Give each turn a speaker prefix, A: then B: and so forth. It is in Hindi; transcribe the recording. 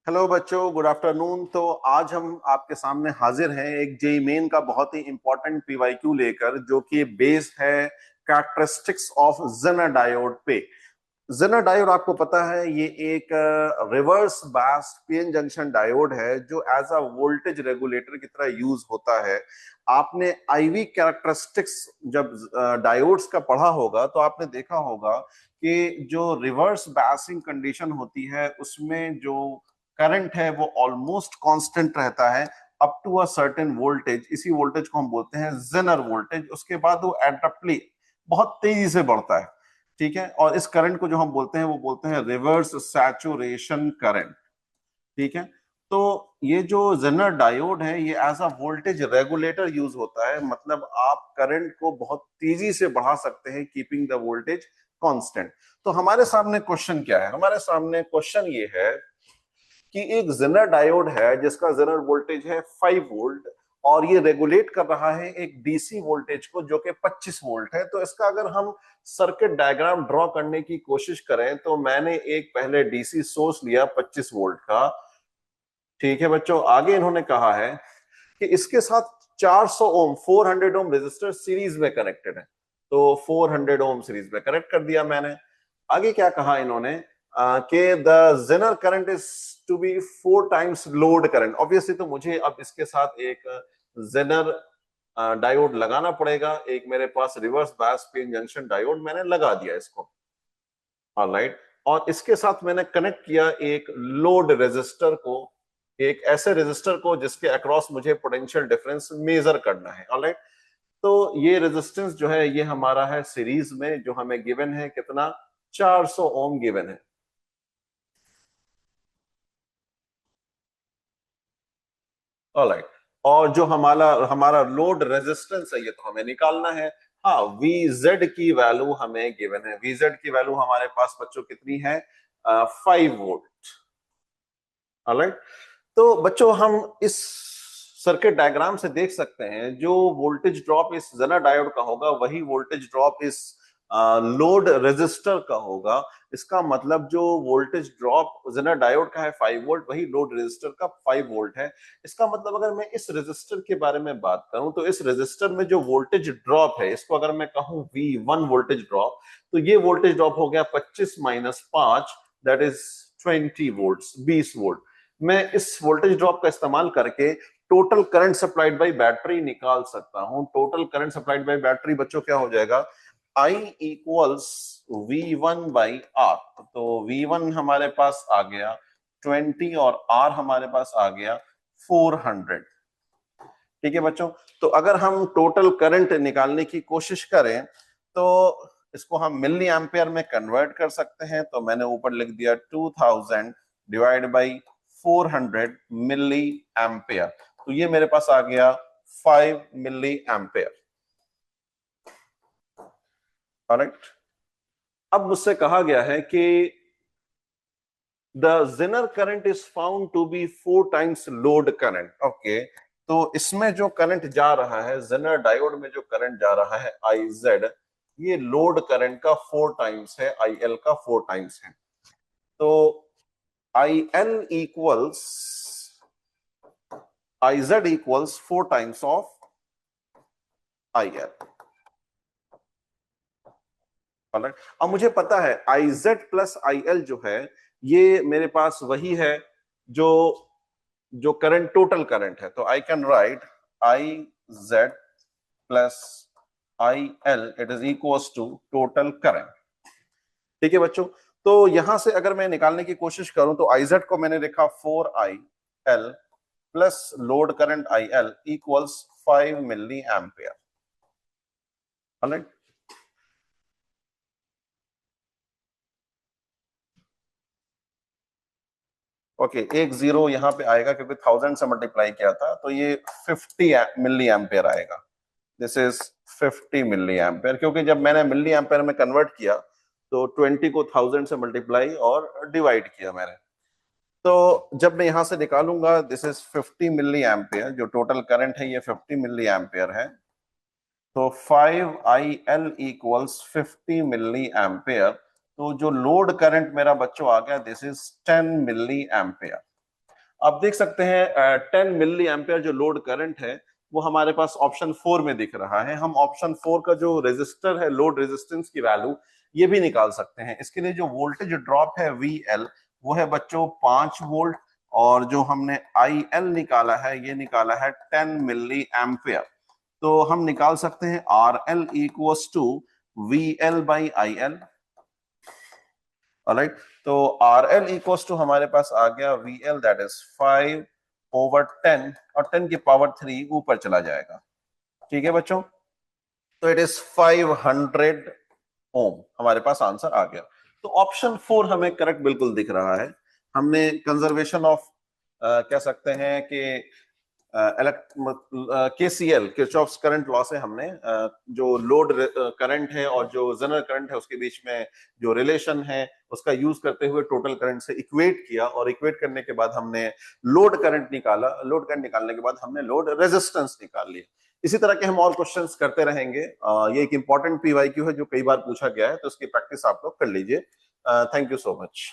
A: हेलो बच्चों, गुड आफ्टरनून। तो आज हम आपके सामने हाजिर हैं एक जेईई मेन का बहुत ही इंपॉर्टेंट पीवाईक्यू लेकर, जो कि बेस्ड है कैरेक्टरिस्टिक्स ऑफ जेनर डायोड पे। जेनर डायोड आपको पता है, ये एक reverse biased PN junction diode है जो एज अ वोल्टेज रेगुलेटर की तरह यूज होता है। आपने आईवी कैरेक्टरिस्टिक्स जब डायोड्स का पढ़ा होगा तो आपने देखा होगा कि जो रिवर्स बायसिंग कंडीशन होती है उसमें जो करंट है वो ऑलमोस्ट कांस्टेंट रहता है up to a certain voltage. इसी वोल्टेज को हम बोलते हैं जेनर वोल्टेज। उसके बाद वो एब्रप्टली बहुत तेजी से बढ़ता है, ठीक है। और इस करंट को जो हम बोलते हैं वो बोलते हैं रिवर्स सैचुरेशन करंट, ठीक है। तो ये जो जेनर डायोड है ये as a voltage regulator use होता है, मतलब आप करंट को बहुत तेजी से बढ़ा सकते हैं कीपिंग द वोल्टेज कांस्टेंट। तो हमारे सामने क्वेश्चन क्या है? हमारे सामने क्वेश्चन ये है कि एक जेनर डायोड है जिसका जेनर वोल्टेज है 5 वोल्ट और ये रेगुलेट कर रहा है एक डीसी वोल्टेज को जो कि 25 वोल्ट है। तो इसका अगर हम सर्किट डायग्राम ड्रॉ करने की कोशिश करें तो मैंने एक पहले डीसी सोर्स लिया 25 वोल्ट का, ठीक है बच्चों। आगे इन्होंने कहा है कि इसके साथ 400 ओम 400 ओम रेजिस्टर सीरीज में कनेक्टेड है, तो 400 ओम सीरीज में कनेक्ट कर दिया मैंने। आगे क्या कहा इन्होंने कि the Zener current is to be 4 times load current. Obviously तो मुझे अब इसके साथ एक जेनर डायोड लगाना पड़ेगा। एक मेरे पास reverse bias PN junction diode मैंने लगा दिया इसको, ऑलराइट। और इसके साथ मैंने कनेक्ट किया एक लोड रेजिस्टर को, एक ऐसे रेजिस्टर को जिसके अक्रॉस मुझे पोटेंशियल डिफरेंस मेजर करना है, ऑलराइट। तो ये रेजिस्टेंस जो है ये हमारा है सीरीज में, जो हमें गिवन है कितना, 400 ओम गिवन है, ऑलराइट। और जो हमारा हमारा लोड रेजिस्टेंस है ये तो हमें निकालना है। हाँ, वीजेड की वैल्यू हमें गिवन है। वीजेड की वैल्यू हमारे पास बच्चों कितनी है? 5 वोल्ट, ऑलराइट। तो बच्चों हम इस सर्किट डायग्राम से देख सकते हैं जो वोल्टेज ड्रॉप इस जेनर डायोड का होगा वही वोल्टेज ड्रॉप इस लोड रेजिस्टर का होगा। इसका मतलब जो वोल्टेज ड्रॉप जेनर डायोड का है 5 वोल्ट, वही लोड रेजिस्टर का 5 वोल्ट है। इसका मतलब अगर मैं इस रेजिस्टर के बारे में बात करूं तो इस रेजिस्टर में जो वोल्टेज ड्रॉप है इसको अगर मैं कहूं V1 वोल्टेज ड्रॉप, तो ये वोल्टेज ड्रॉप हो गया 25 minus 5, that is 20 volt, 20 volt. मैं इस वोल्टेज ड्रॉप का इस्तेमाल करके total current supplied by battery निकाल सकता हूं। Total current supplied by battery बच्चों क्या हो जाएगा? I equals V1 by R. तो V1 हमारे पास आ गया 20 और R हमारे पास आ गया 400, ठीक है बच्चों। तो अगर हम टोटल करंट निकालने की कोशिश करें तो इसको हम मिली एम्पेयर में कन्वर्ट कर सकते हैं। तो मैंने ऊपर लिख दिया 2000 डिवाइड बाई 400 मिली एम्पेयर, तो ये मेरे पास आ गया 5 मिली एम्पेयर, करेक्ट। अब मुझसे कहा गया है कि the Zener current is found to be 4 times load current, okay. तो इसमें जो करंट जा रहा है, जेनर डायोड में जो करंट जा रहा है आई जेड, ये लोड करंट का 4 टाइम्स है, आई एल का 4 टाइम्स है। तो आई L equals I Z equals 4 times of I L, अब मुझे पता है आई जेड प्लस आई एल जो है ये मेरे पास वही है जो जो करंट, टोटल करंट है। तो I can write I Z plus I L, it is equals to total current, ठीक है बच्चों। तो यहां से अगर मैं निकालने की कोशिश करूं तो आई जेड को मैंने लिखा 4 I L plus load current I L equals 5 milli ampere, okay. एक जीरो यहाँ पे आएगा क्योंकि 1000 से मल्टीप्लाई किया था, तो ये 50 मिली एम्पेयर आएगा। दिस इज 50 मिली एम्पेयर, क्योंकि जब मैंने मिली एम्पेयर में कन्वर्ट किया तो 20 को 1000 से मल्टीप्लाई और डिवाइड किया मैंने। तो जब मैं यहां से निकालूंगा दिस इज 50 मिली एम्पेयर, जो टोटल करंट है ये 50 मिली एम्पेयर है। तो 5 I L equals 50 milli ampere. तो जो लोड करंट मेरा बच्चों आ गया दिस इज 10 मिली एम्पेयर, आप देख सकते हैं 10 मिली एम्पियर जो लोड करंट है वो हमारे पास ऑप्शन 4 में दिख रहा है। हम ऑप्शन 4 का जो रेजिस्टर है, लोड रेजिस्टेंस की वैल्यू, ये भी निकाल सकते हैं। इसके लिए जो वोल्टेज ड्रॉप है VL, वो है बच्चों 5 वोल्ट, और जो हमने IL निकाला है, ये निकाला है 10 मिली एम्पियर। तो हम निकाल सकते हैं RL equals to VL by IL। Alright, तो RL इक्वल्स टू हमारे पास आ गया VL, दैट इज 5/10, और 10 की पावर 3 ऊपर चला जाएगा। ठीक है बच्चों, तो इट इज 500 ओम, हमारे पास आंसर आ गया। तो ऑप्शन 4 हमें करेक्ट बिल्कुल दिख रहा है। हमने कंजर्वेशन ऑफ कह सकते हैं कि KCL, किरचॉफ्स करंट लॉ से हमने जो लोड करंट है और जो जनरल करंट है उसके बीच में जो रिलेशन है उसका यूज करते हुए टोटल करंट से इक्वेट किया, और इक्वेट करने के बाद हमने लोड करंट निकाला। लोड करंट निकालने के बाद हमने लोड रेजिस्टेंस निकाल लिया। इसी तरह के हम और क्वेश्चंस करते रहेंगे। ये एक इंपॉर्टेंट PYQ है जो कई बार पूछा गया है, तो इसकी प्रैक्टिस आप लोग कर लीजिए। Thank you so much.